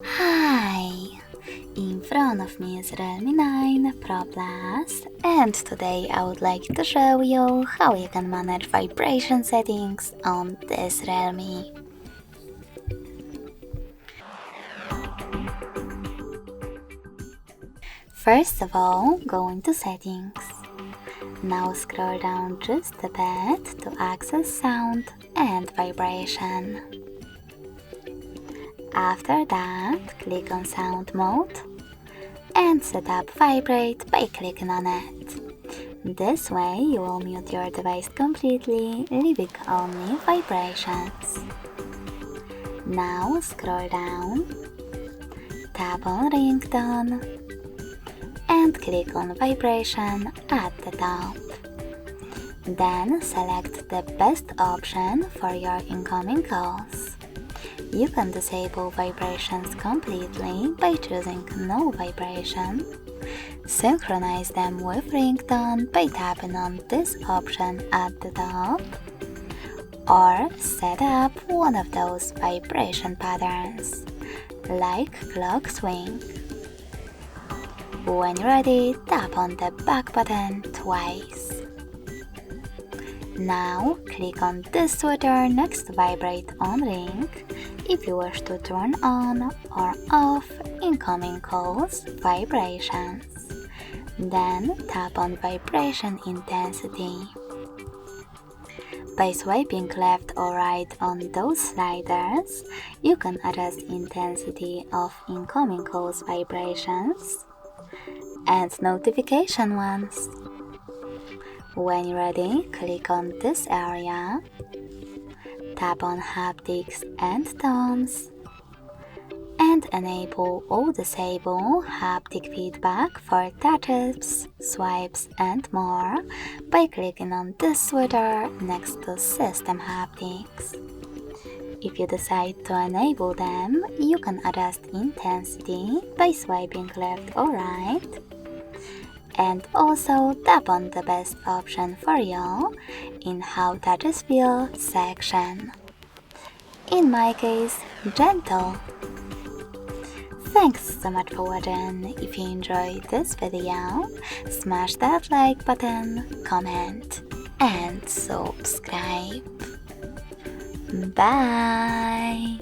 Hi! In front of me is REALME 9 Pro Plus, and today I would like to show you how you can manage vibration settings on this REALME. First of all, go into Settings. Now scroll down just a bit to access sound and vibration. After that, click on Sound Mode and set up Vibrate by clicking on it. This way you will mute your device completely, leaving only vibrations. Now scroll down, tap on Ringtone and click on Vibration at the top. Then select the best option for your incoming calls. You can disable vibrations completely by choosing No Vibration, synchronize them with ringtone by tapping on this option at the top, or set up one of those vibration patterns, like clock swing. When you're ready, tap on the back button twice. Now click on this switcher next to Vibrate on Ring if you wish to turn on or off incoming calls vibrations. Then tap on Vibration Intensity. By swiping left or right on those sliders, you can adjust intensity of incoming calls vibrations and notification ones. When you're ready, click on this area, tap on Haptics and Tones, and enable or disable haptic feedback for touches, swipes, and more by clicking on this switcher next to System Haptics. If you decide to enable them, you can adjust intensity by swiping left or right, and also tap on the best option for you in How Touches Feel section. In my case, gentle. Thanks so much for watching. If you enjoyed this video, smash that like button, comment, and subscribe. Bye!